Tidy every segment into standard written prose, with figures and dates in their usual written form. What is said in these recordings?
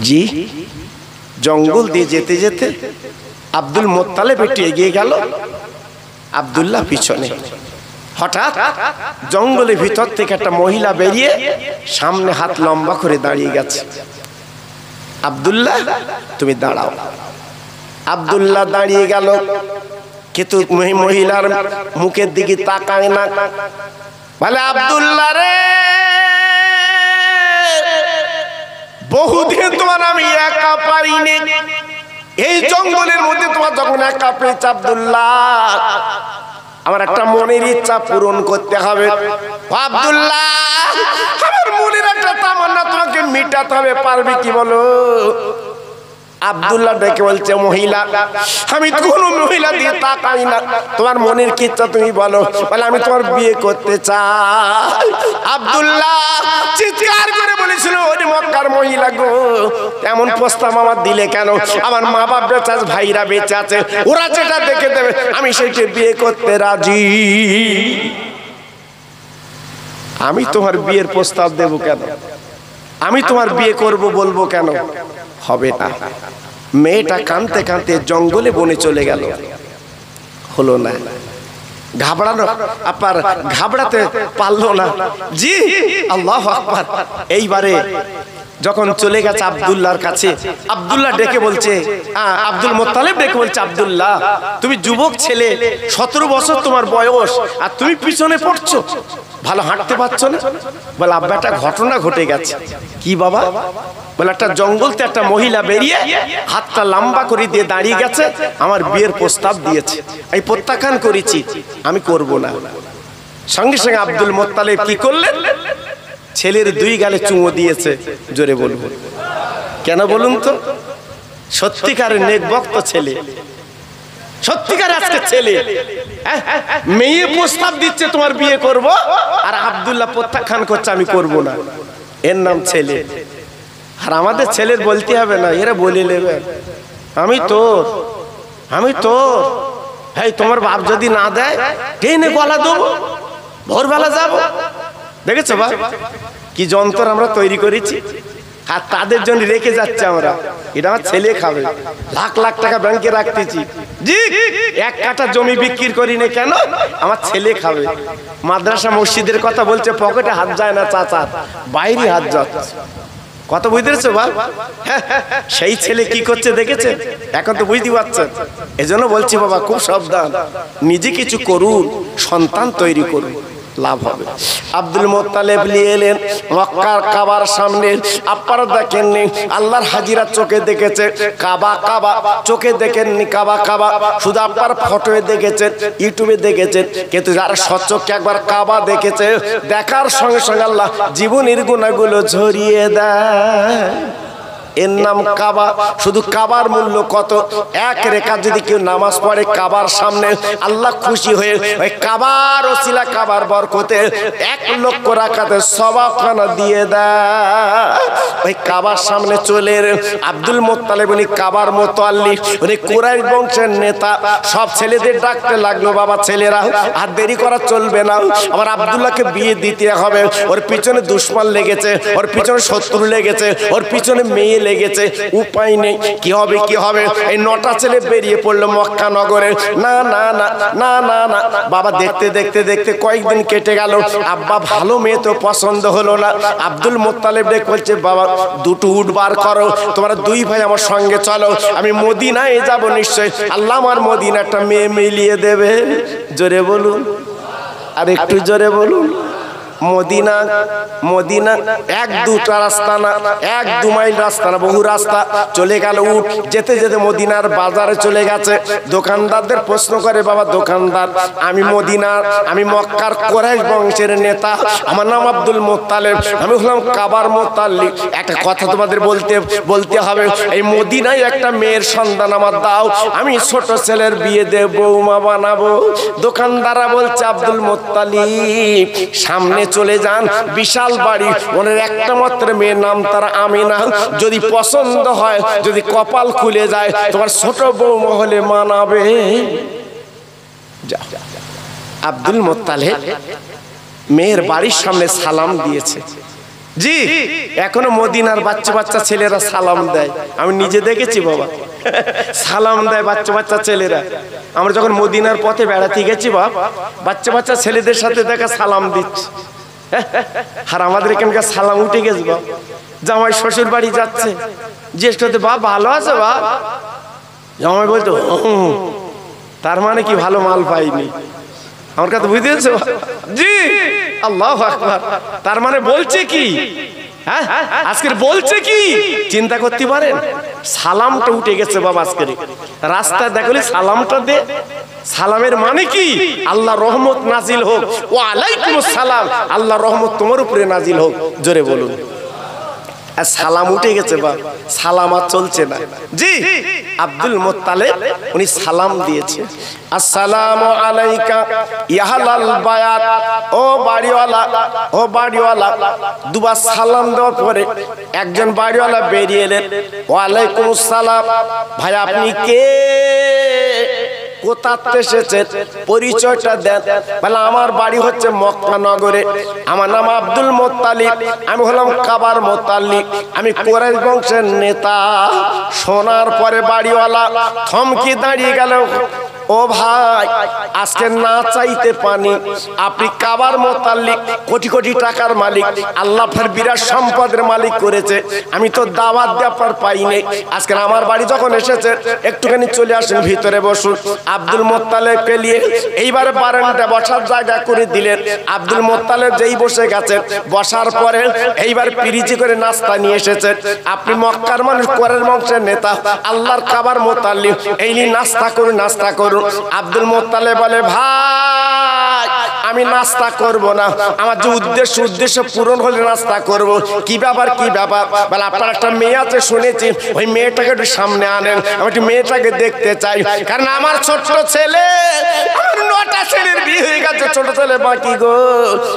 জি জঙ্গল দিয়ে যেতে যেতে আব্দুল মোত্তালেব একটু এগিয়ে গেল, আব্দুল্লাহ পিছনে। হঠাৎ জঙ্গলের ভিতর থেকে একটা মহিলা বেরিয়ে সামনে হাত লম্বা করে দাঁড়িয়ে গেছে। আব্দুল্লাহ তুমি দাঁড়াও। আব্দুল্লাহ দাঁড়িয়ে গেল, কিন্তু মহিলার মুখের দিকে তাকায় না। বলে আব্দুল্লাহ রে, বহুদিন তোমার আমি একা পাইনি, এই জঙ্গলের মধ্যে তোমার যখন একা পেয়েছে আব্দুল্লাহ, আমার একটা মনের ইচ্ছা পূরণ করতে হবে। আব্দুল্লাহ আমার মনের একটা তামান্না তোমাকে মিটাতে হবে, পারবে কি বলো? আব্দুল্লাহ ডেকে বলছে মহিলা, আমি কোনো মহিলা দিয়ে তাকাই না, তোমার মনের কি ইচ্ছা তুমি বলো। বলে আমি তোমার বিয়ে করতে চাই। আব্দুল্লাহ চিৎকার করে বলেছিল, ওরে মক্কার মহিলা গো, এমন প্রস্তাব আমার দিলে কেন? আমার মা বাপ বেঁচে আছে, ভাইরা বেঁচে আছে, ওরা যেটা দেখে দেবে আমি সেইটা বিয়ে করতে রাজি। আমি তোমার বিয়ের প্রস্তাব দেব কেন? আমি তোমার বিয়ে করব বলবো কেন? হবে না। মেয়েটা কাঁদতে কাঁদতে জঙ্গলে বনে চলে গেল, হলো না। ঘাবড়ানো আপনার ঘাবড়াতে পারলো না। জি আল্লাহু আকবার। এইবারে যখন চলে গেছে আব্দুল্লাহর কাছে, আব্দুল্লাহ ডেকে বলছে, আব্দুল মোত্তালেব ডেকে বলছে, আব্দুল্লাহ তুমি যুবক ছেলে, 17 বছর তোমার বয়স, আর তুমি পিছনে পড়ছো, ভালো হাঁটতে পারছো না। বলে আব্বা একটা ঘটনা ঘটে গেছে। কি বাবা? বলে একটা জঙ্গলতে একটা মহিলা বেরিয়ে হাতটা লম্বা করে দিয়ে দাঁড়িয়ে গেছে, আমার বিয়ের প্রস্তাব দিয়েছে, আমি প্রত্যাখ্যান করেছি, আমি করব না। সঙ্গে সঙ্গে আব্দুল মোত্তালেব কি করলেন? ছেলের 2 গালে চুমো দিয়েছে। জোরে বলবো কেন বলুন তো? সত্যিকারের নেকবক্ত ছেলে, সত্যিকার আজকে ছেলে মেয়ে প্রস্তাব দিচ্ছে তোমার বিয়ে করব, আর আব্দুল্লাহ প্রত্যাখ্যান করছে, আমি করব না। এর নাম ছেলে। আর আমাদের ছেলের বলতে হবে না, এরা বলে নেবে আমি তোর, আমি তোর। ভাই তোমার বাপ যদি না দেয় টেনে গলা দেবো, ভোরবেলা যাবো। দেখেছো বা কি যন্ত্র আমরা তৈরি করেছি, আর তাদের জন্য রেখে যাচ্ছে আমরা। এটা আমার ছেলে খাবে, লাখ লাখ টাকা ব্যাংকে রাখতেছি, জি 1 কাঠা জমি বিক্রি করি না কেন? আমার ছেলে খাবে। মাদ্রাসা মসজিদের কথা বলছে, পকেটে হাত যায় না চাচার, বাইরে হাত যাচ্ছে। কত বুঝতেছো বা? সেই ছেলে কি করছে দেখেছে? এখন তো বুঝতে পারছেন। এজন্য বলছি বাবা খুব সাবধান, নিজে কিছু করুন, সন্তান তৈরি করুন, লাভ হবে। আব্দুল মোত্তালেব নিয়ে এলেন মক্কার কাবার সামনে। আপনারা দেখেননি, আল্লাহর হাজিরা চোখে দেখেছে কাবা, কাবা চোখে দেখেননি কাবা, কাবা শুধু আপনার ফটোয়ে দেখেছেন, ইউটিউবে দেখেছেন, কিন্তু যারা সচক্ষে একবার কাবা দেখেছে, দেখার সঙ্গে সঙ্গে আল্লাহ জীবনের গুনাহগুলো ঝরিয়ে দেয়। এর নাম কাবা। শুধু কাবার মূল্য কত? 1 রাকাত যদি কেউ নামাজ পড়ে কাবার সামনে, আল্লাহ খুশি হয়ে ওই কাবার ওসিলা, কাবার বরকতে 1 লক্ষ রাকাতের সওয়াবখানা দিয়ে দেয়। ওই কাবার সামনে চলে আব্দুল মোত্তালেব, উনি কাবার মোতাল্লি, উনি কুরাইশ বংশের নেতা। সব ছেলেদের ডাকতে লাগলো, বাবা ছেলেরা আর দেরি করা চলবে না, আমার আব্দুল্লাহকে বিয়ে দিতে হবে। ওর পিছনে দুশমন লেগেছে, ওর পিছনে শত্রু লেগেছে, ওর পিছনে মেয়ে লেগেছে, উপায় নেই। কি হবে কি হবে? এই 9টা ছেলে বেরিয়ে পড়লো মক্কা নগরে। না না না না না না বাবা, দেখতে দেখতে দেখতে কয়েকদিন কেটে গেল। আব্বা ভালো মেয়ে তো পছন্দ হলো না। আব্দুল মোত্তালেব ডেকে বলছে, বাবা 2টো উট বার করো, তোমরা 2 ভাই আমার সঙ্গে চলো, আমি মদিনায় যাব নিশ্চয়, আল্লাহ আমার মদিনা একটা মেয়ে মিলিয়ে দেবে। জোরে বলুন, আর একটু জোরে বলুন। মদিনা, মদিনা 1-2টা রাস্তা না, 1-2 মাইল রাস্তা না, বহু রাস্তা। চলে গেল উট, যেতে যেতে মদিনার বাজারে চলে গেছে। দোকানদারদের প্রশ্ন করে, বাবা দোকানদার, আমি মদিনার, আমি মক্কার কুরাইশ বংশের নেতা, আমার নাম আব্দুল মোত্তালেব, আমি হলাম কাবার মোতাল্লি। একটা কথা তোমাদের বলতে হবে, এই মদিনায় একটা মেয়ের সন্ধান আমার দাও, আমি ছোট ছেলের বিয়ে দেব, বৌমা বানাবো। দোকানদাররা বলছে, আব্দুল মোত্তালিব সামনে চলে যান, বিশাল বাড়ি, ওনার একটা মাত্র মেয়ের নাম তার আমিনা, যদি পছন্দ হয়, যদি কপাল খুলে যায়, তোমার ছোট বউ মহলে মানাবে। আব্দুল মোত্তালেব মেয়ের বাড়ির সামনে সালাম দিয়েছে, জি, এখনো মদিনার বাচ্চা বাচ্চা ছেলেরা সালাম দেয়, আমি নিজে দেখেছি বাবা, সালাম দেয় বাচ্চা বাচ্চা ছেলেরা। আমরা যখন মদিনার পথে বেড়াতে গেছি বাবা, বাচ্চা বাচ্চা ছেলেদের সাথে দেখা সালাম দিচ্ছে। আর আমাদের এখানকার সালাম উঠে গেছে বাবা। জামাই শ্বশুর বাড়ি যাচ্ছে, জ্যেষ্ঠতে বাপ ভালো আছে বাপ, জামাই বলতো তার মানে কি ভালো মাল পাইনি। আমার কথা বুঝতে পেরেছো? জি, আল্লাহু আকবার। তার মানে বলছে কি, হ্যাঁ আজকের বলছে কি চিন্তা করতে পারেন? সালামটা উঠে গেছে বাবা আজকের রাস্তায় দেখলে সালামটা দে। সালামের মানে কি? আল্লাহ রহমত নাজিল হোক। ওয়া আলাইকুমুস সালাম, আল্লাহ রহমত তোমার উপরে নাজিল হোক। জোরে বলুন। আর সালাম উঠে গেছে বা সালাম আর চলছে না। জি, আব্দুল মুত্তালিব উনি সালাম দিয়েছে, আসসালামু আলাইকা ইয়াহলাল বায়াত, ও বাড়িওয়ালা, ও বাড়িওয়ালা। দুবার সালাম দেওয়ার পরে একজন বাড়িওয়ালা বেরিয়ে এলেন, ওয়া আলাইকুমুস সালাম, ভাই আপনি কে, কোথাতে এসেছেন, পরিচয়টা দেন। বলে আমার বাড়ি হচ্ছে মক্কা নগরে, আমার নাম আব্দুল মুত্তালিব, আমি হলাম কাবার মুত্তালিব, আমি কুরাইশ বংশের নেতা। শোনার পরে বাড়িওয়ালা থমকে দাঁড়িয়ে গেল, ও ভাই আজকে না চাইতে পানি, আপনি কাবার মুত্তালিব, কোটি কোটি টাকার মালিক, আল্লাহ ফের বিরাট সম্পদের মালিক করেছে, আমি তো দাওয়াত দেওয়ার পাইনি। আজকে আমার বাড়ি যখন এসেছে একটুখানি চলে আসেন, ভিতরে বসুন। আব্দুল মুত্তালিবকে নিয়ে এইবারে বারান্দায় বসার জায়গা করে দিলেন। আব্দুল মুত্তালিব যেই বসে গেছেন, বসার পরে এইবার পিরিচি করে নাস্তা নিয়ে এসেছেন। আপনি মক্কার মানুষ, কুরাইশ বংশের নেতা, আল্লাহর কাবার মুত্তালিব, এই নিয়ে নাস্তা করুন, নাস্তা করুন। আব্দুল মুত্তালিব বলে, ভাই আমি নাস্তা করব না, আমার যে উদ্দেশ্য পূরণ হলে নাস্তা করব। কি ব্যাপার, কি ব্যাপার? বলে আপনার একটা মেয়ে আছে শুনেছি, ওই মেয়েটাকে একটু সামনে আনেন, আমি একটু মেয়েটাকে দেখতে চাই। কারণ আমার ছোট্ট ছেলে, আমার 9টা ছেলের বিয়ে হয়ে গেছে, ছোট ছেলে বাকি গো,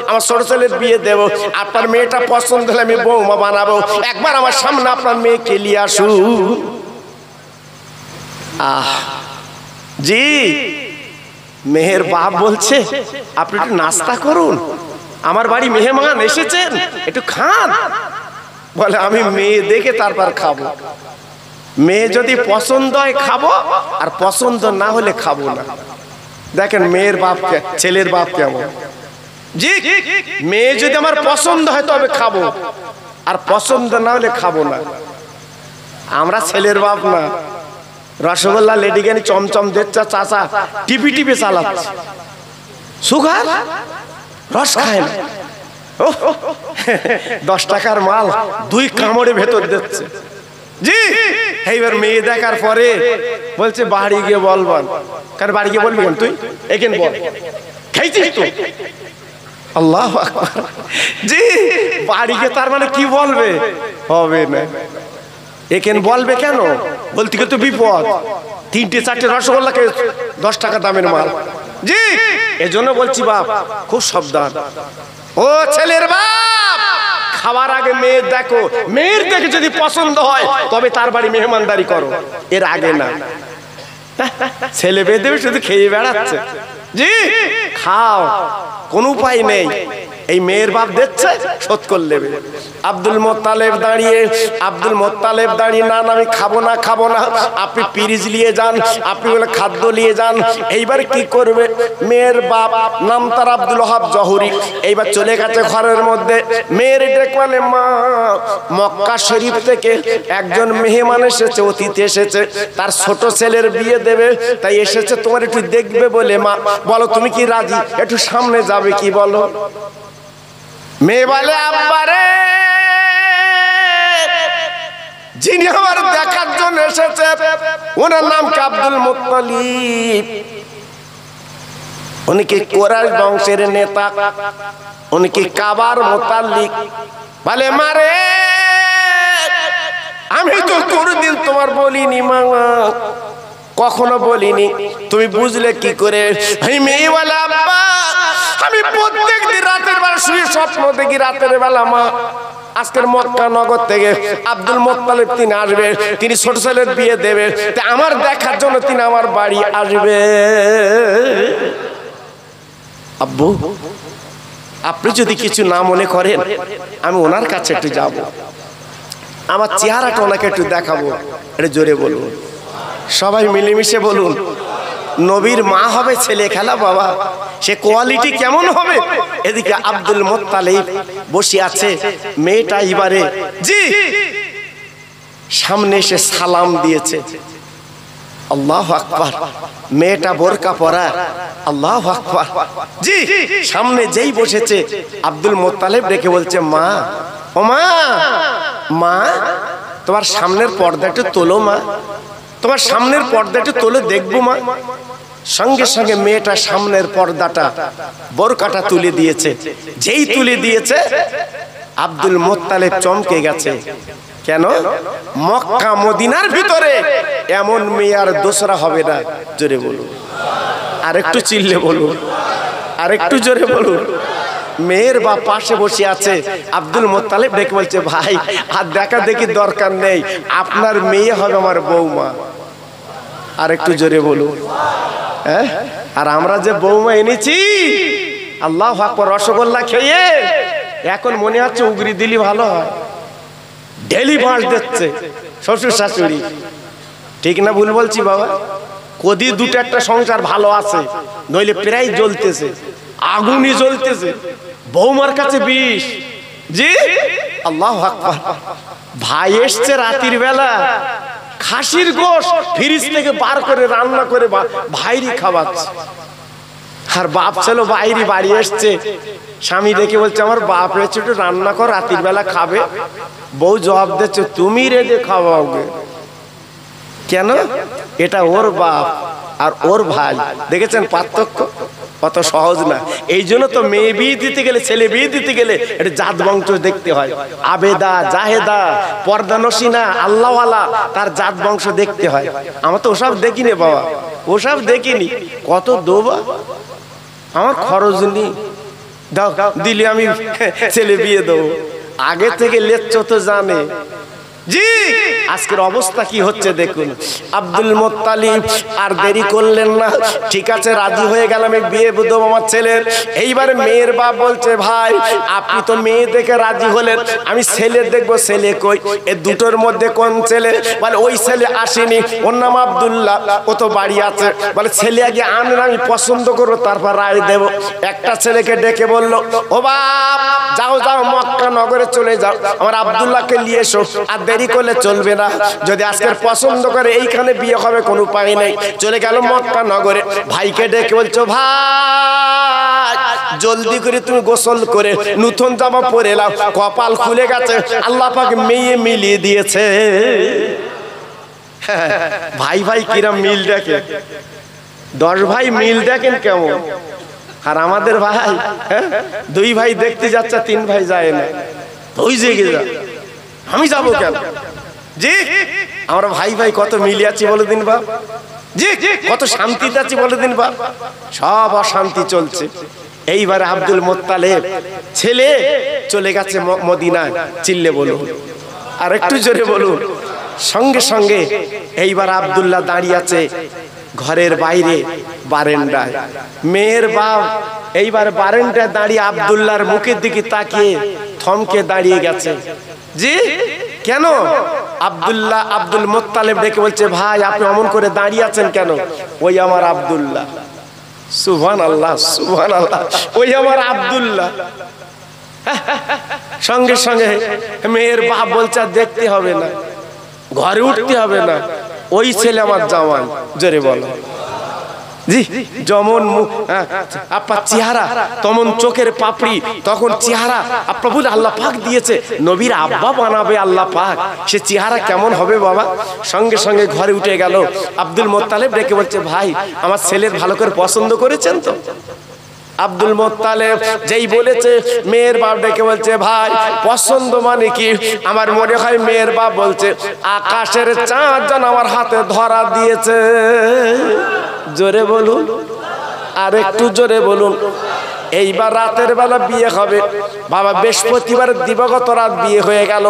আমার ছোট ছেলের বিয়ে দেব। আপনার মেয়েটা পছন্দ হলে আমি বৌমা বানাবো, একবার আমার সামনে আপনার মেয়েকে নিয়ে আসুন। আহ জি, মেয়ের বাপ বলছে আপনি একটু নাস্তা করুন, আমার বাড়ি মেহমান এসেছেন, একটু খান। বলে আমি মেয়ে দেখে তারপর খাবো, মেয়ে যদি পছন্দ হয় খাবো, আর পছন্দ না হলে খাবো না। দেখেন মেয়ের বাপ, ছেলের বাপ কেমন। জি, মেয়ে যদি আমার পছন্দ হয় তবে খাবো, আর পছন্দ না হলে খাবো না। আমরা ছেলের বাপ না, রসগোল্লা লেডিকেনি চমচম দিচ্ছে, চাচা টিপি টিপি চালাচ্ছে, সুগার রস খায় না, 10 টাকার মাল 2 কামড়ে ভেতর দিচ্ছে। জি, এইবার মেয়ে দেখার পরে বলছে বাড়ি গিয়ে বলবেন। কারণ বাড়ি গিয়ে বলবি কেন, তুই এখানে বল খাইছিস তো। আল্লাহু আকবার। জি, বাড়ি গিয়ে তার মানে কি বলবে, হবে না। এখানে বলবে কেন, বলতে গেলে তো বিপদ। 3টে 4টে রসগোল্লাকে 10 টাকা দামের মাল। জি, এজন্য বলছি বাপ খুব সাবধান। ও ছেলের বাপ, খাবার আগে মেয়ের দেখো, মেয়ের দেখে যদি পছন্দ হয় তবে তার বাড়ি মেহমানদারি করো, এর আগে না। ছেলে মেয়ে দেবে শুধু খেয়ে বেড়াচ্ছে। জি, খাও, কোন উপায় নেই। এই মেয়ের বাপ দিচ্ছে, শোধ করে নেবে। আব্দুল মুত্তালিব দাঁড়িয়ে, না আমি খাবো না, খাবো না। আপনি পিরিজ নিয়ে যান, আপনি বলে খাদ্য নিয়ে যান। এইবার কি করবে? মেয়ের বাপ নাম তার আব্দুল ওয়াহাব জহুরি, এইবার চলে গেছে ঘরের মধ্যে। মেয়ের ডেকে, মা মক্কা শরীফ থেকে একজন মেহমান এসেছে, অতিথি এসেছে, তার ছোট ছেলের বিয়ে দেবে, তাই এসেছে তোমার একটু দেখবে বলে। মা বলো তুমি কি রাজি, একটু সামনে যাবে কি বলো? মেয়ে বলে, আব্বারে যিনি আমার দেখার জন্য এসেছে ওনার নাম কি আব্দুল মুত্তালিব, উনি কি কুরাইশ বংশের নেতা, উনি কি কাবার মুত্তালিব। বলে মারে আমি তো কোনদিন তোমার বলিনি মা, কখনো বলিনি, তুমি বুঝলে কি করে? মেয়ে বলে, আব্বা আমি প্রত্যেকদিন রাতের বেলা শুয়ে স্বপ্ন দেখি, রাতের বেলা মা আজকের মক্কা নগর থেকে আব্দুল মুত্তালিব তিনি আসবে, তিনি ছোট ছেলের বিয়ে দেবে, আমার দেখার জন্য তিনি আমার বাড়ি আসবে। আব্বু আপনি যদি কিছু না মনে করেন আমি ওনার কাছে একটু যাব, আমার চেহারাটা ওনাকে একটু দেখাবো। এটা জোরে বলুন, সবাই মিলেমিশে বলুন। নবীর মা হবে ছেলে খেলা বাবা, সে কোয়ালিটি কেমন হবে। এদিকে আব্দুল মুত্তালিব বসে আছে, মেয়েটা এবারে জি সামনে এসে সালাম দিয়েছে। আল্লাহু আকবার, মেয়েটা বোরকা পরা। আল্লাহু আকবার, জি সামনে যেই বসেছে আব্দুল মুত্তালিব ডেকে বলছে মা, ও মা, মা তোমার সামনের পর্দা একটু তোলো মা, তোমার সামনের পর্দা একটু তোলে দেখবো মা। সঙ্গে সঙ্গে মেয়েটা সামনের পর্দাটা বোরকাটা তুলে দিয়েছে। যেই তুলে দিয়েছে আব্দুল মুত্তালিব চমকে গেছে। কেন? মক্কা মদিনার ভিতরে এমন মেয়ে আর দোসরা হবে না। জোরে বলুন, আর একটু চিল্লে বলুন, আর একটু জোরে বলুন। মেয়ের বাপ পাশে বসে আছে, আব্দুল মুত্তালিব ডেকে বলছে ভাই আর দেখা দেখি দরকার নেই, আপনার মেয়ে হবে আমার বৌমা। আর একটু জোরে বলুন। হ্যাঁ, আর আমরা যে বৌমা এনেছি আল্লাহু আকবার, রসগোল্লা খেয়ে এখন মনে হচ্ছে উগরি দিলি ভালো হয়। ডেলি বাঁশ দিচ্ছে শ্বশুর শাশুড়ি, ঠিক না ভুল বলছি বাবা? কদি দুটো একটা সংসার ভালো আছে, নইলে প্রায় জ্বলতেছে, আগুনই জ্বলতেছে, বৌমার কাছে বিষ। জি আল্লাহু আকবার। ভাই এসছে রাতের বেলা, খাসির গোশত ফ্রিজ থেকে বার করে রান্না করে ভাইরি খাওয়াচ্ছে। আর বাপ ছেলে বাইরে বাড়ি এসছে, স্বামী দেখে বলছে আমার বাপ এসে একটু রান্না কর, রাতের বেলা খাবে। বউ জবাব দিচ্ছে তুমি রেঁধে খাওয়াওগে। কেন? এটা ওর বাপ আর ওর ভাই, দেখেছেন পার্থক্য? অত সহজ না। এই জন্য তো মেয়ে বিয়ে দিতে গেলে, ছেলে বিয়ে দিতে গেলে এটা জাত বংশ দেখতে হয়। আবেদা, জাহেদা, পর্দা নসিনা, আল্লাহওয়ালা, তার জাত বংশ দেখতে হয়। আমার তো ওসব দেখিনি বাবা, ওসব দেখিনি। কত দোবা, আমার খরচ নেই, দাও দিলে আমি ছেলে বিয়ে দেবো। আগে থেকে লেচ্ছ তো জানে। জি আজকের অবস্থা কি হচ্ছে দেখুন। আব্দুল মুত্তালিব আর দেরি করলেন না, ঠিক আছে রাজি হয়ে গেলাম, আমি বিয়ে দেবো আমার ছেলের। এইবার মেয়ের বাপ বলছে ভাই আপনি তো মেয়ে দেখে রাজি হলেন, আমি ছেলে দেখবো। ছেলে কই? এ দুটোর মধ্যে কোন ছেলে? বলে ওই ছেলে আসেনি, ওর নাম আব্দুল্লাহ, ও তো বাড়ি আছে। বলে ছেলে আগে আনলে আমি পছন্দ করবো, তারপর রায় দেব। একটা ছেলেকে ডেকে বলল ও বাপ যাও যাও মক্কা নগরে চলে যাও, আমার আব্দুল্লাহকে নিয়ে এসো, আর দেরি করলে চলবে না। যদি আজকের পছন্দ করে এইখানে বিয়ে হবে, কোনো উপায় নেই। চলে গেল মক্কা নগরে। ভাইকে ডেকে বলছো ভাই জলদি করে তুমি গোসল করে নতুন জামা পরে নাও, কপাল খুলে গেছে, আল্লাহ পাক মেয়ে মিলিয়ে দিয়েছে। ভাই ভাই কিরম মিল দেখে, 10 ভাই মিল দেখেন কেমন। আর আমাদের ভাই 2 ভাই দেখতে যাচ্ছে, 3 ভাই যায় না, ওই জেগে যা, আমি যাবো কেন? জি আমরা ভাই ভাই কত মিলে আছি বলে দিন বাপ, জি কত শান্তিতে আছি বলে দিন বাপ। সব অশান্তি চলছে। এইবারে আব্দুল মুত্তালিব ছেলে চলে গেছে মদিনায়। চিল্লে বলুন, আর একটু জোরে বলুন। সঙ্গে সঙ্গে এইবার আব্দুল্লাহ দাঁড়িয়ে আছে ঘরের বাইরে বারান্দায়। মেয়ের বাপ এইবার বারান্দায় দাঁড়িয়ে আব্দুল্লাহর মুখের দিকে তাকিয়ে থমকে দাঁড়িয়ে গেছে। জি কেন? আব্দুল্লাহ আব্দুল মুত্তালিব ডেকে বলছে ভাই আপনি অমন করে দাঁড়িয়ে আছেন কেন? ওই আমার আব্দুল্লাহ। সুবহানাল্লাহ সুবহানাল্লাহ, ওই আমার আব্দুল্লাহ। সঙ্গে সঙ্গে মেয়ের বাপ বলছে দেখতে হবে না, ঘরে উঠতে হবে না, ওই ছেলে আমার জামাই। জোরে বলো। জি যেমন আপনার চেহারা তেমন চোখের পাপড়ি, তখন চেহারা আপনার বলে আল্লাহ পাক দিয়েছে, নবীর আব্বা বানাবে আল্লাহ পাক, সে চেহারা কেমন হবে বাবা। সঙ্গে সঙ্গে ঘরে উঠে গেল। আব্দুল মুত্তালিব ডেকে বলছে ভাই আমার ছেলের ভালো করে পছন্দ করেছেন তো? আব্দুল মুত্তালিব যেই বলেছে মেয়ের বাপ ডেকে বলছে ভাই পছন্দ মানে কি? আমার মনে হয় মেয়ের বাপ বলছে আকাশের চাঁদ যেন আমার হাতে ধরা দিয়েছে। জোরে বলুন, আর একটু জোরে বলুন। এইবার রাতের বেলা বিয়ে হবে বাবা। বৃহস্পতিবার দিবাগত রাত বিয়ে হয়ে গেল।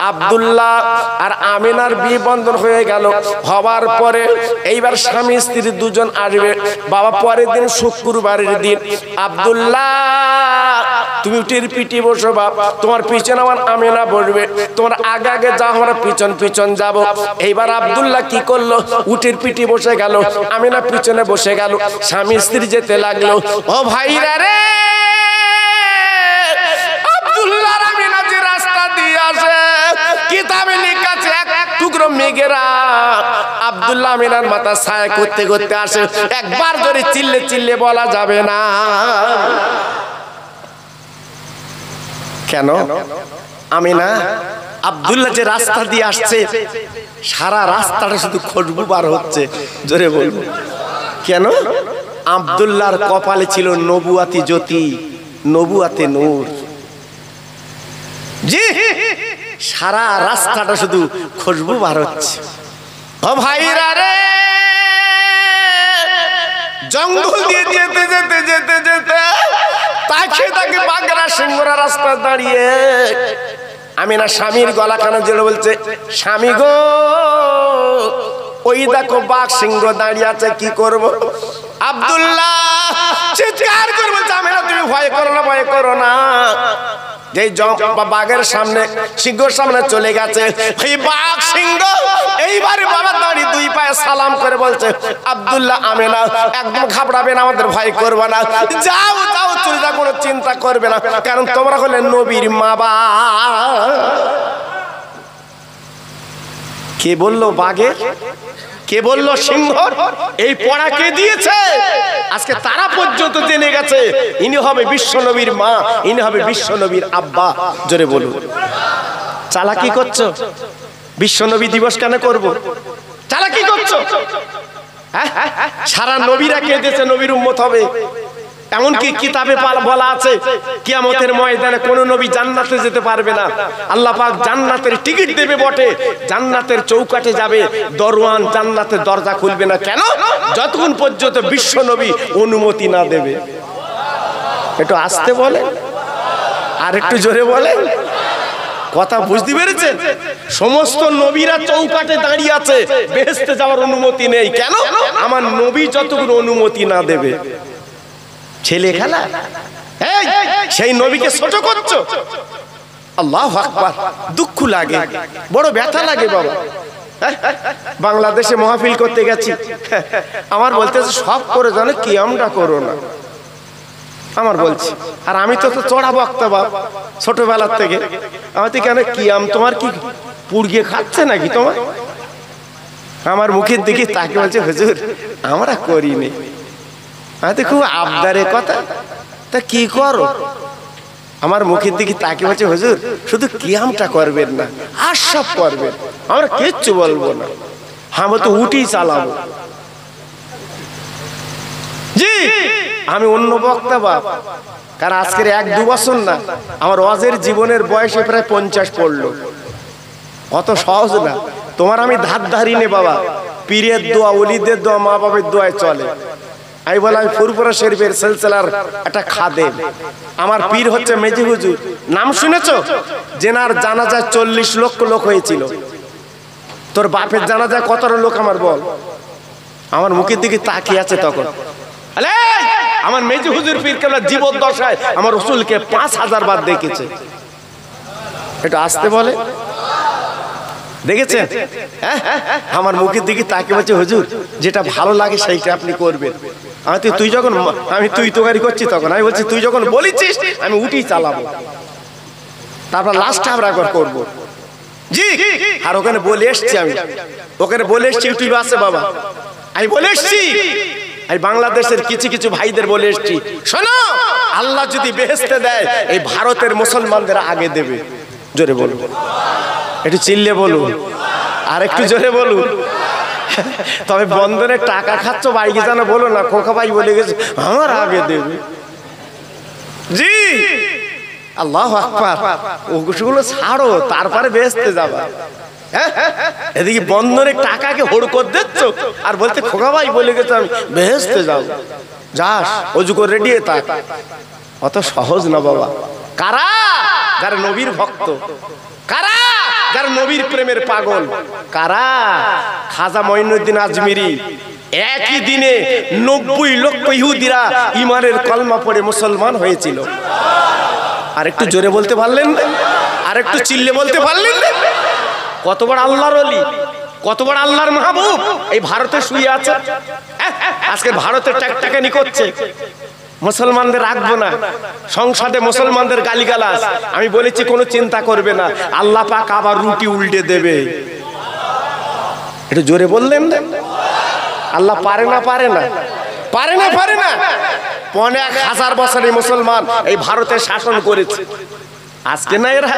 আব্দুল্লাহ আর আমিনার বিয়ে বন্ধন হয়ে গেল। হওয়ার পরে এইবার স্বামী স্ত্রী দুজন আসবে বাবা। পরের দিন শুক্রবারের দিন আব্দুল্লাহ তুমি উটের পিঠে বসো বাবা, তোমার পিছনে আমার আমিনা বসবে, তোমার আগে আগে যাও, আমরা পিছন পিছন যাব। এইবার আব্দুল্লাহ কি করলো, উটের পিঠে বসে গেল, আমিনা পিছনে বসে গেল। স্বামী স্ত্রী যেতে লাগলো। ও ভাইরা রে, আব্দুল্লাহ আমিনা যে রাস্তা দিয়ে আসে কিতাবে লেখা আছে এক টুকরো মেঘেরা আব্দুল্লাহ আমিনার মাথা ছায়া করতে করতে আসে। একবার ধরে চিল্লে চিল্লে বলা যাবে না। কেন? আমিনা আব্দুল্লাহ যে রাস্তা দিয়ে আসছে সারা রাস্তাটা শুধু খুশবু বার হচ্ছে। জোরে বলবো কেন? আব্দুল্লাহর কপালে ছিল নবুয়াতি জ্যোতি, নবুয়াতে নূর। জি, সারা রাস্তাটা শুধু খুশবু বার হচ্ছে। ও ভাইরা রে, জঙ্গল দিয়ে যেতে যেতে যেতে যেতে তাকে বাগরা সিংহরা রাস্তা দাঁড়িয়ে আমিনা স্বামীর গলা কানে জেলে বলছে, স্বামী গো ওই দেখো বাঘ সিংহ দাঁড়িয়ে আছে, কি করব? আব্দুল্লাহ চিৎকার করে বলছে, আমিনা তুমি ভয় করো না, ভয় করো না। যেই বাঘের সামনে সিংহর সামনে চলে গেছে এই বাঘ সিংহ এইবারে বাবা দাঁড়িয়ে দুই পায়ে সালাম করে বলছে, আব্দুল্লাহ আমিনা একদম ঘাবড়াবে না, আমাদের ভয় করবে না, যাও যাও চলে যাও, কোনো চিন্তা করবে না, কারণ তোমরা হলে নবীর মা বাবা। কে বললো বাঘের? কে বললো সিংহ? এই পড়া কে দিয়েছে? আজকে তারা পর্যন্ত জেনে গেছে ইনি হবে বিশ্ব নবীর মা, ইনি হবে বিশ্ব নবীর আব্বা। জোরে বলুন। চালাকি করছো? বিশ্ব নবী দিবস কেন করব? চালাকি করছো? সারা নবীরা কেঁদেছে নবীর উম্মত হবে। এমনকি কিতাবে বলা আছে কিয়ামতের ময়দানে কোন নবী জান্নাতে যেতে পারবে না। আল্লাহ পাক জান্নাতের টিকিট দেবে বটে, জান্নাতের চৌকাঠে যাবে, দরওয়ান জান্নাতের দরজা খুলবে না। কেন? যতক্ষণ পর্যন্ত বিশ্ব নবী অনুমতি না দেবে। একটু আস্তে বলে, আর একটু জোরে বলে, কথা বুঝতে পেরেছেন? সমস্ত নবীরা চৌকাঠে দাঁড়িয়ে আছে, বেহেশতে যাওয়ার অনুমতি নেই। কেন? আমার নবী যতক্ষণ অনুমতি না দেবে। ছেলে খেলা, সেই নবীকে ছোট করছো। আল্লাহু আকবার। দুঃখ লাগে, বড় ব্যথা লাগে বাবা। বাংলাদেশে মাহফিল করতে গেছি, আমার বলতেছে সব করে জানো কিয়ামটা করো না, আমার বলছি। আর আমি তো চড়া বক্তা বাপ ছোটবেলার থেকে। আমার তো কেন কিয়াম তোমার কি পুড়িয়ে খাচ্ছে নাকি তোমার? আমার মুখের দিকে তাকে বলছে, হুজুর আমরা করিনি। আমি খুব আবদারের কথা, তা কি করো? আমার মুখের দিকে তাকে বলছে, হুজুর শুধু কিয়ামটা করবেন না, আর সব করবেন, আমরা কিচ্ছু বলবো না, আমরা তো উঠি চালাবো। জি, আমি অন্য বক্তা বাপ। কারণ আজকের 1-2 বছর না, আমার ওয়াজের জীবনের বয়সে প্রায় 50 পড়লো। অত সহজ না। তোমার আমি ধার ধারি নে বাবা, পীরের দোয়া, ওলিদের দোয়া, মা বাবার দোয়ায় চলে। আমি বললাম আমি ফুরফুরা শরীফের সিলসিলার একটা খাদেম। আমার পীর হচ্ছে মেজি হুজুর, নাম শুনেছো? জেনার জানাজায় 40 লক্ষ লোক হয়েছিল। তোর বাপের জানাজায় কত লোক আমার বল? আমার মুখের দিকে তাকিয়ে আছে তখন। আমার মেজি হুজুর পীর কেবলা জীবদ্দশায় আমার রাসূলকে 5000 বার দেখেছে। এটা আসতে বলে দেখেছেন? আমার মুখের দিকে তাকিয়ে বলছে, হুজুর যেটা ভালো লাগে সেইটা আপনি করবেন। আমি তুই তোকারি করছি তখন আমি বলছি, তুই যখন বলেছিস আমি উঠি চালাবো, তারপর লাস্টে আমরা একবার করবো। জি, আর ওখানে বলে এসছি, আমি ওখানে বলে এসছি, ইউটিউবে আছে বাবা, আমি বলে এসছি। এই বাংলাদেশের কিছু কিছু ভাইদের বলে এসছি, শোনো, আল্লাহ যদি বেহেশতে দেয় এই ভারতের মুসলমানদের আগে দেবে। জোরে বলুন, একটু চিল্লে বলুন, আর একটু জোরে বলুন। তবে বন্ধনের টাকা খাচ্ছ বাড়ি গিয়ে জানো বলো না, খোকা ভাই বলে গেছে আমার আগে দেবে। জি, আল্লাহু আকবার। ওগুলো ছাড়ো, তারপরে বেহেশতে যাবা। এদিকে বন্ধনের টাকাকে হোড় করে দিচ্ছ আর বলতে খোকা ভাই বলে গেছে আমি বেহেশতে যাও। যাস, অজু করে রেডি থাক। অত সহজ না বাবা। কারা? যারা নবীর ভক্ত। কারা? যারা নবীর প্রেমের পাগল। কারা? খাজা মঈনুদ্দিন আজমিরি একই দিনে 90 লক্ষ ইহুদিরা ঈমানের কলমা পড়ে মুসলমান হয়েছিল। আর একটু জোরে বলতে পারলেন না? আর একটু চিল্লে বলতে পারলেন না? কত বড় আল্লাহর ওলি, কত বড় আল্লাহর মাহবুব এই ভারতে শুয়ে আছে। আজকে ভারতের টাকটাকানি করছে, মুসলমানদের রাখবো না, সংসদে মুসলমানদের গালিগালাজ। আমি বলেছি কোনো চিন্তা করবে না, আল্লাহ পাক আবার রুটি উল্টে দেবে। একটু জোরে বললেন না? আল্লাহ পারে না, পারে না, পারে না, পারে না। 1000 বছরে মুসলমান এই ভারতে শাসন করেছে। আজকে না এরা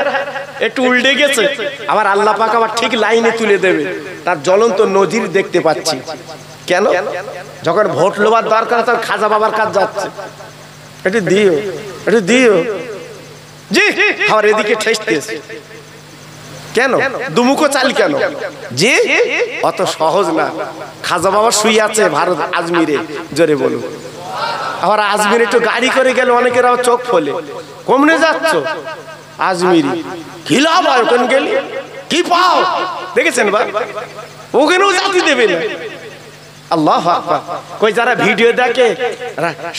একটু উল্টে গেছে, আবার আল্লাহ পাক আবার ঠিক লাইনে তুলে দেবে। তার জ্বলন্ত নজির দেখতে পাচ্ছি। কেন? যখন ভোট লোবার দরকার তখন খাজা বাবার কাজ যাচ্ছে, একটু দিও, একটু দিও, জি। আবার এদিকে ঠেসতেছে কেন? দুমুখো চাল কেন? জি, অত সহজ না। খাজা বাবা শুয়ে আছে ভারত আজমিরে, জোরে বলুন। আবার আজমিরে একটু গাড়ি করে গেলে অনেকের আবার চোখ ফোলে, কমনে যাচ্ছ আজমিরি, কি লাভ হয় ওখানে গেলে, কি পাও? দেখেছেন বা? ওখানেও জাতি দেবে না। আল্লাহু আকবার। কই যারা ভিডিও দেখে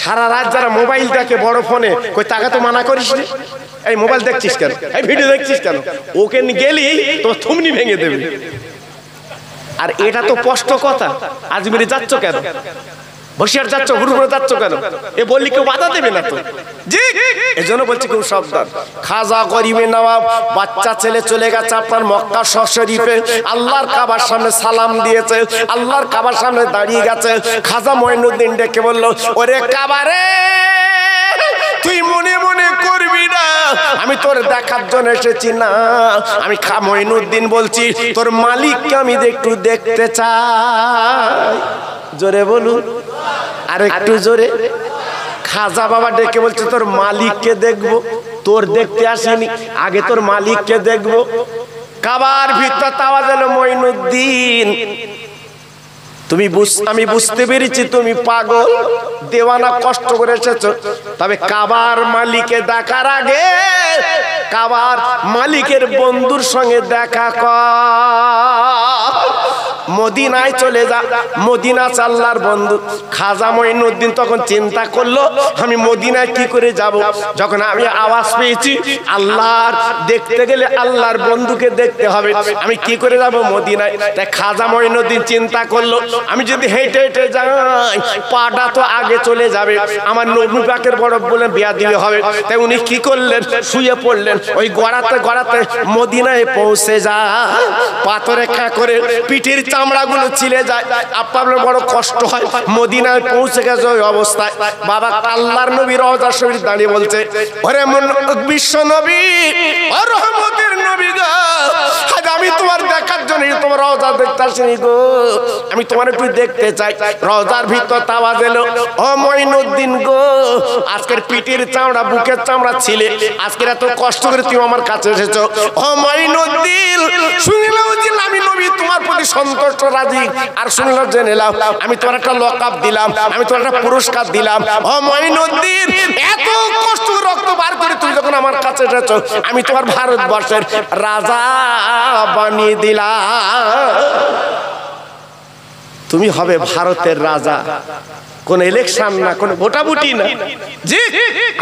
সারা রাত, যারা মোবাইল দেখে বড় ফোনে, কই তাকে তো মানা করিস না, এই মোবাইল দেখছিস কেন, এই ভিডিও দেখছিস কেন? ওকে গেলি তো থুমনি ভেঙে দেবে। আর এটা তো স্পষ্ট কথা, আজমিরে যাচ্ছ কেন, বসিয়ার যাচ্ছ, হুড়ুহুড়ে যাচ্ছ কেন? এ বললি কেউ বাধা দেবে না তো, জি। এজন্য বলছি কেউ সাবধান। খাজা গরিবে নওয়াব বাচ্চা ছেলে চলে গেছে আপনার মক্কা শরীফে, আল্লাহর কাবার সামনে সালাম দিয়েছে, আল্লাহর কাবার সামনে দাঁড়িয়ে গেছে। খাজা মঈনুদ্দিন ডেকে বলল, ওরে কাবারে, তুই মনে মনে করবি না আমি তোর দেখার জন্য এসেছি না, আমি মঈনুদ্দিন বলছি তোর মালিককে আমি একটু দেখতে চাই। জোরে বলুন, আর একটু জোরে। খাজা বাবা ডেকে বলছে তোর মালিককে দেখবো, তোর দেখতে আসিনি, আগে তোর মালিককে দেখবো। কাবার ভিতর আওয়াজ এলো, মঈনুদ্দিন আমি বুঝতে পেরেছি তুমি পাগল দেওয়ানা, কষ্ট করে এসেছো, তবে কাবার মালিকে দেখার আগে কাবার মালিকের বন্ধুর সঙ্গে দেখা কর, মদিনায় চলে যা। মদিনা আল্লাহর বন্ধু। খাজা মঈনুদ্দিন তখন চিন্তা করলো, আমি মদিনায় কি করে যাব? যখন আমি আওয়াজ পেয়েছি আল্লাহর দেখতে গেলে আল্লাহর বন্ধুকে দেখতে হবে, আমি কি করে যাব মদিনায়? তাই খাজা মঈনুদ্দিন চিন্তা করলো, আমি যদি হেঁটে হেঁটে যাই পাটা তো আগে চলে যাবে, আমার নবী পাকের বড় বলে বিয়া দিলে হবে। তাই উনি কি করলেন, শুয়ে পড়লেন, ওই গড়াতে গড়াতে মদিনায় পৌঁছে যায়। পাথরে খা করে পিঠের চামড়াগুলো ছিলে যায়, আপনার বড় কষ্ট হয়। মদিনায় পৌঁছে গেছে ওই অবস্থায়, বাবা আল্লাহর নবী রওজা শরীফ দাঁড়িয়ে বলছে, ওরে বিশ্ব নবী, ও রহমতের নবী গো, আজ আমি তোমার দেখার জন্য তোমার রওজা দেখতে আসিনি গো, আমি তোমার একটু দেখতে চাই। রওজার ভিতর আওয়াজ এলো, ও মঈনুদ্দিন গো, আজকের পিঠের চামড়া বুকের চামড়া ছিলে, আজকের এত কষ্ট করে তুমি আমার কাছে এসেছো। ও মঈনুদ্দিন, শুনলাম যে আমি নবী তোমার প্রতি সন্তুষ্ট রাজি, আর শুনলাম জেনে নাও আমি তোমার একটা লকআপ দিলাম, আমি তোমার একটা পুরস্কার দিলাম। ও মঈনুদ্দিন, এত কষ্ট রক্ত বার করে তুমি যখন আমার কাছে এসেছো, আমি তোমার ভারতবর্ষের রাজা বানিয়ে দিলাম, তুমি হবে ভারতের রাজা। কোন ইলেকশন না, কোন ভোটাভুটি না, জি,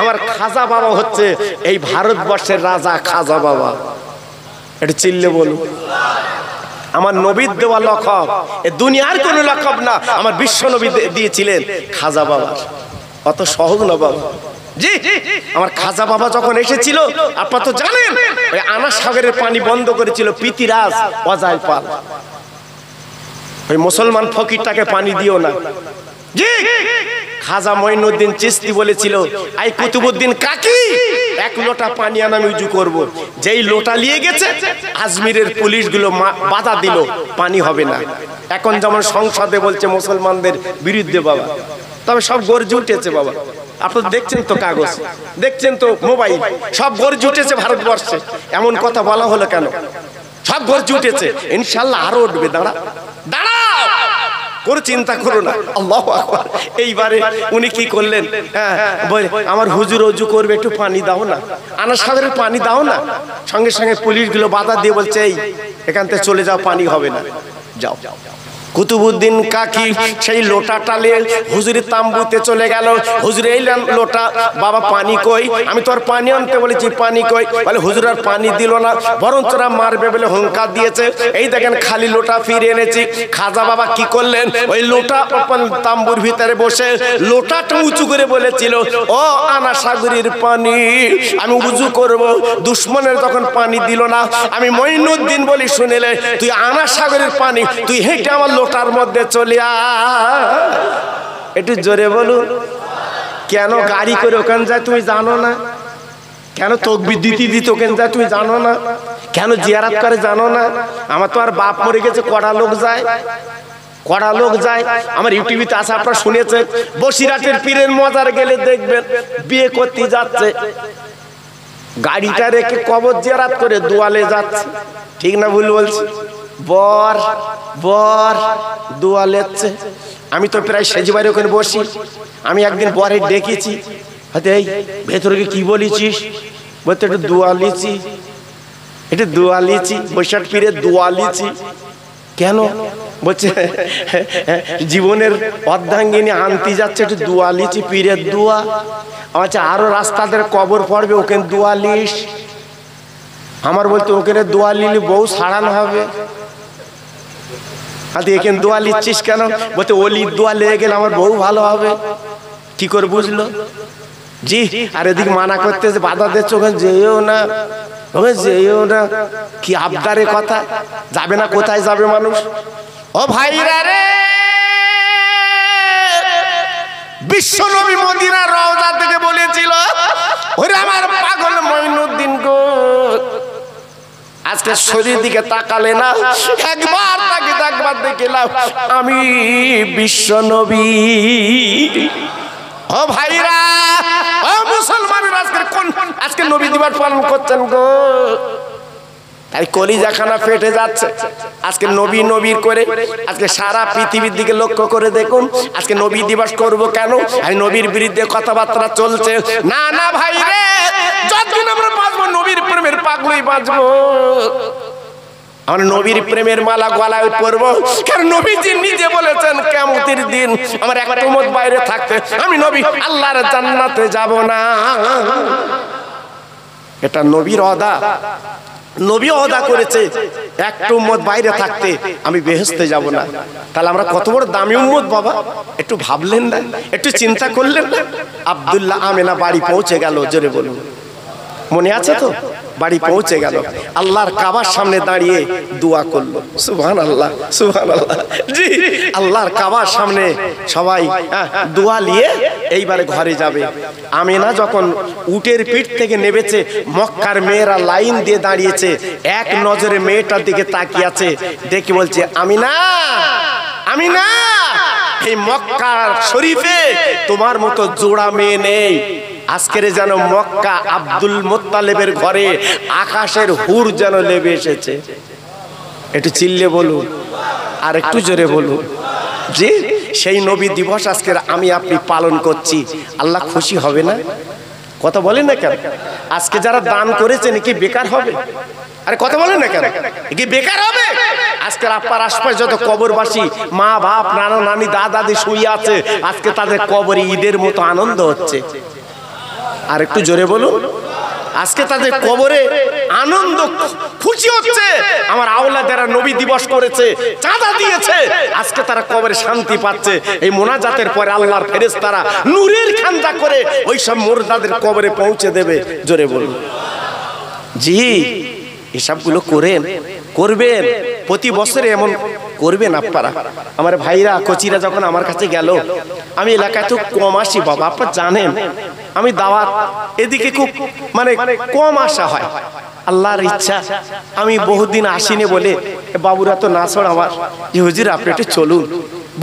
আমার খাজা বাবা হচ্ছে এই ভারতবর্ষের রাজা, খাজা বাবা। এটা চিল্লে বলুন। আমার নবীর দেওয়া লকব, এ দুনিয়ার কোন লকব না, আমার বিশ্ব নবী দিয়েছিলেন খাজা বাবা। অত সহজ না বাবা, জি। আমার খাজা বাবা যখন এসেছিল, আপনারা তো জানেন, ওই আনা সাগরের পানি বন্ধ করেছিল পিতিরাজ অজয় পাল। ওই মুসলমান ফকিরটাকে পানি দিও না, জি। খাজা মঈনুদ্দিন চিশতি বলেছিল, আই কুতুবউদ্দিন কাকি, এক লোটা পানি আনা আমি উজু করব। যেই লোটা নিয়ে গেছে, আজমিরের পুলিশগুলো বাধা দিল, পানি হবে না। এখন যেমন সংসদে বলছে মুসলমানদের বিরুদ্ধে বাবা, তবে সব গর্জে উঠেছে বাবা। আপনারা দেখছেন তো কাগজ, দেখছেন তো মোবাইল, সব গর্জে উঠেছে ভারতবর্ষে। এমন কথা বলা হলো কেন? সব গর্জে উঠেছে, ইনশাআল্লাহ আরো উঠবে। দাঁড়াও, কোনো চিন্তা করো না। আল্লাহু আকবার। এইবারে উনি কি করলেন, হ্যাঁ বলে আমার হুজুর ওযু করবে, একটু পানি দাও না, আনা সাগরের পানি দাও না। সঙ্গে সঙ্গে পুলিশগুলো বাধা দিয়ে বলছে এই এখান থেকে চলে যাও, পানি হবে না, যাও। কুতুবউদ্দিন কাকি সেই লোটাটা নিয়ে হুজুরের তাম্বুতে চলে গেল। হুজুর এই লোটা, বাবা পানি কই? আমি তো আর পানি আনতে বলেছি, পানি কই? বলে হুজুর আর পানি দিল না, বরঞ্চরা মারবে বলে হুঙ্কার দিয়েছে। এই দেখেন খালি লোটা ফিরে এনেছি। খাজা বাবা কি করলেন, ওই লোটা তাম্বুর ভিতরে বসে লোটাটা উঁচু করে বলেছিল, ও আনা সাগরের পানি, আমি উজু করব। দুশ্মনের যখন পানি দিল না, আমি মঈনুদ্দিন বলি শুনেলে, তুই আনা সাগরের পানি তুই হেঁটে আমার লোটার মধ্যে চলে আয়। একটু জোরে বলুন। কেন গাড়ি করে ওখানে যায় তুমি জানো না? কেন তাকবীর দিতে ওখানে যায় তুমি জানো না? কেন জিয়ারত করে জানো না? আমার তো আর বাপ মরে গেছে, কড়া লোক যায়, কড়া লোক যায়। আমার ইউটিউবে আছে, আপনারা শুনেছেন। বসিরাটের পীরের মজার গেলে দেখবেন বিয়ে করতে যাচ্ছে, গাড়িটা রেখে কবর জিয়ারত করে দোয়ালে যাচ্ছে। ঠিক না ভুল বলছি? বর বর দোয়া লেচ্ছে। আমি তো প্রায় সেজবাড়ি ওখানে বসি। আমি একদিন বরে ডেকেছি, হয়তো এই ভেতরে কি বলেছিস? বলতে একটু দোয়া লিছি, একটু দোয়া লিছি, বৈশাখ পীরের দোয়া লিছি। কেন? বলছে জীবনের অর্ধাঙ্গিনী আনতে যাচ্ছে, একটু দোয়া লিছি, পীরের দোয়া। আচ্ছা আরো রাস্তাদের কবর পড়বে, ওখানে দোয়া লিস। আমার বলতে ওখানে দোয়া লিলি বউ সারানো হবে। এখানে দোয়া লিচ্ছিস কেন? বলতে ওলির দোয়া লেগে গেলে আমার বউ ভালো হবে। কি করে বুঝলো? জি। আর এদিকে মানা করতেছে, বাধা দিচ্ছে, ওখানে যেও না, ওখানে যেও না। কি আবদারের কথা, যাবে না? কোথায় যাবে মানুষ? ও ভাইরা রে, বিশ্ব নবী মদিনার রওজা থেকে বলেছিল, ওরে আমার পাগল মঈনুদ্দিন গো, আজকে শরীর দিকে তাকালে না, একবার তাকে একবার দেখে নাও, আমি বিশ্ব নবী। ও ভাইরা, ও মুসলমানেরা, আজকে নবী দিবস পালন করছেন গো। তাই কলিজাখানা ফেটে যাচ্ছে। আজকে নবী নবীর করে আজকে সারা পৃথিবীর দিকে লক্ষ্য করে দেখুন, আজকে নবী দিবস করব কেন? আর নবীর বিরুদ্ধে কথাবার্তা চলছে। না না ভাই রে, যতদিন আমরা বাঁচবো নবীর প্রেমের পাগলই বাঁচবো। আমরা নবীর প্রেমের মালা গলায় পরবো, কারণ নবীজি নিজে বলেছেন কিয়ামতের দিন আমার একটা উম্মত বাইরে থাকতে আমি নবী আল্লাহর জান্নাতে যাব না। এটা নবীর ওয়াদা। নবী ওয়াদা করেছে একটা উম্মত বাইরে থাকতে আমি বেহেশতে যাব না। তাহলে আমরা কত বড় দামি উম্মত বাবা, একটু ভাবলেন না? একটু চিন্তা করলেন না? আব্দুল্লাহ আমেনা বাড়ি পৌঁছে গেল, জোরে বলুন, মনে আছে তো? বাড়ি পৌঁছে গেল, আল্লাহর কাবার সামনে দাঁড়িয়ে দোয়া করলো। সুবহানাল্লাহ, সুবহানাল্লাহ। জি, আল্লাহর কাবার সামনে সবাই দোয়া নিয়ে এইবারে ঘরে যাবে। আমেনা যখন উটের পিঠ থেকে নেমেছে, মক্কার মেয়েরা লাইন দিয়ে দাঁড়িয়েছে, এক নজরে মেয়েটার দিকে তাকিয়ে আছে, দেখে বলছে, আমিনা, আমিনা, এই মক্কা শরীফে তোমার মতো জোড়া মেয়ে নেই। আজকের যেন মক্কা আব্দুল মুত্তালিবের ঘরে আকাশের হুর যেন লেবে এসেছে। একটু চিল্লে বলুন, আর একটু জোরে বলুন। জি, সেই নবী দিবস আজকে আমি আপনি পালন করছি। আল্লাহ খুশি হবে না? কথা বলেন না কেন? আজকে যারা দান করেছেন কি বেকার হবে? আরে কথা বলেন না কেন? কি বেকার হবে? আজকের আপনার আশপাশ যত কবরবাসী মা বাপ নানা নানি দাদা দাদি শুয়ে আছে, আজকে তাদের কবরে ঈদের মতো আনন্দ হচ্ছে। আর একটু জোরে বলুন, আজকে তাদের কবরে আনন্দ খুশি হচ্ছে। আমার আওলাদেরা নবী দিবস করেছে, চাঁদা দিয়েছে, আজকে তারা কবরে শান্তি পাচ্ছে। এই মোনাজাতের পরে আল্লাহর ফেরেশতারা নূরের খানজা করে ওই সব মুর্দাদের কবরে পৌঁছে দেবে। জোরে বলুন। জি, এসবগুলো করেন, করবেন, প্রতি বছরে এমন করবেন আপনারা। আমার ভাইরা কচিরা যখন আমার কাছে গেল, আমি এলাকায় তো কম আসি বাবা, আপনারা জানেন আমি দাওয়াত এদিকে খুব মানে কম আসা হয়। আল্লাহর ইচ্ছা আমি বহুদিন আসিনি বলে বাবুরা তো না ছড় আমার, যে হুজুর আপনি একটু চলুন,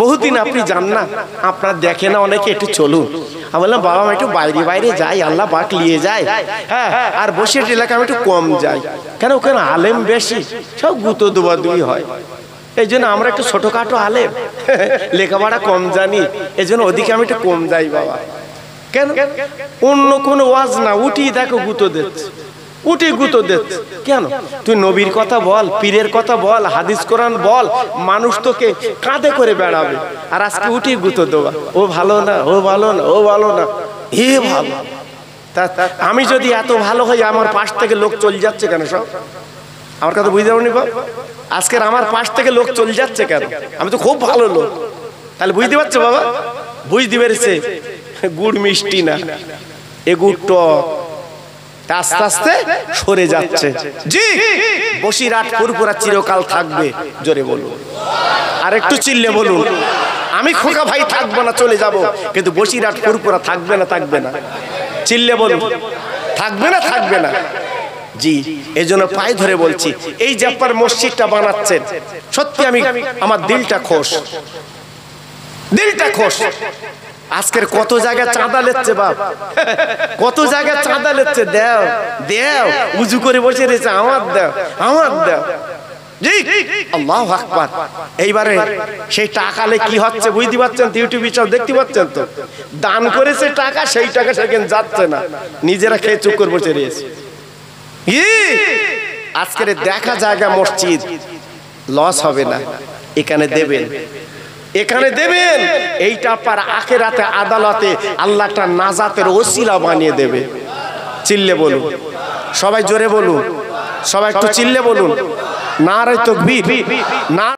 বহুদিন আপনি যান না, আপনার দেখে না অনেকে, একটু চলুন। আমি বললাম বাবা আমি একটু বাইরে বাইরে যাই, আল্লাহ পাক নিয়ে যায়। হ্যাঁ, আর বসিরহাট এলাকায় আমি একটু কম যাই, কেন ওখানে আলেম বেশি, সব গুতো দুবাদুই হয়। এই জন্য আমরা একটু ছোটখাটো আলেম, লেখাপড়া কম জানি, এই জন্য ওদিকে আমি একটু কম যাই বাবা। কেন? অন্য কোনো ওয়াজ না, উঠি দেখো গুঁতো দিচ্ছে, উঠি গুঁতো দিচ্ছে। কেন? তুই নবীর কথা বল, পীরের কথা বল, হাদিস কোরআন বল, মানুষ তোকে কাঁধে করে বেড়াবে। আর আজকে উঠি গুঁতো দেওয়া, ও ভালো না, ও ভালো না, ও ভালো না, এ ভালো। তা আমি যদি এত ভালো হই, আমার পাশ থেকে লোক চলে যাচ্ছে কেন? সব আমার কথা বুঝতে পারনি বাবা? আজকের আমার পাশ থেকে লোক চলে যাচ্ছে কেন? আমি তো খুব ভালো লোক। তাহলে বুঝতে পারছো বাবা? বুঝতে পেরেছে গুড় মিষ্টি না, এ গুড় টক, আস্তে আস্তে সরে যাচ্ছে। জি, বসিরহাট ফুরফুরা চিরকাল থাকবে, জোরে বলুন, আর একটু চিল্লে বলুন। আমি খোকা ভাই থাকবো না, চলে যাব, কিন্তু বসিরহাট ফুরফুরা থাকবে না, থাকবে না, চিল্লে বলুন, থাকবে না, থাকবে না। জি, এই জন্য পায়ে ধরে বলছি, এই যে আপনার মসজিদটা বানাচ্ছেন, সত্যি আমি আমার দিলটা খোশ, দিলটা খোশ। আজকের কত জায়গায় চাঁদা লেচ্ছে বাপ, কত জায়গায় চাঁদা লেচ্ছে, দেও দেও, উজু করে বসে রয়েছে, আমার দেও, আমার দেও। জি, আল্লাহু আকবার। এইবারে সেই টাকালে কি হচ্ছে বুঝতে পারছেন? ইউটিউবে সব দেখতে পাচ্ছেন তো, দান করেছে টাকা, সেই টাকা সেখানে যাচ্ছে না, নিজেরা খেয়ে চুপ করে বসে রয়েছে। আজকের দেখা জায়গা মসজিদ লস হবে না, এখানে দেবেন, এখানে দেবেন, এইটা পার আখিরাতে আদালতে আল্লাহটা নাজাতের ওসিলা বানিয়ে দেবে। চিল্লে বলুন, সবাই জোরে বলুন, সবাই একটু চিল্লে বলুন, নারে তাকবীর, না।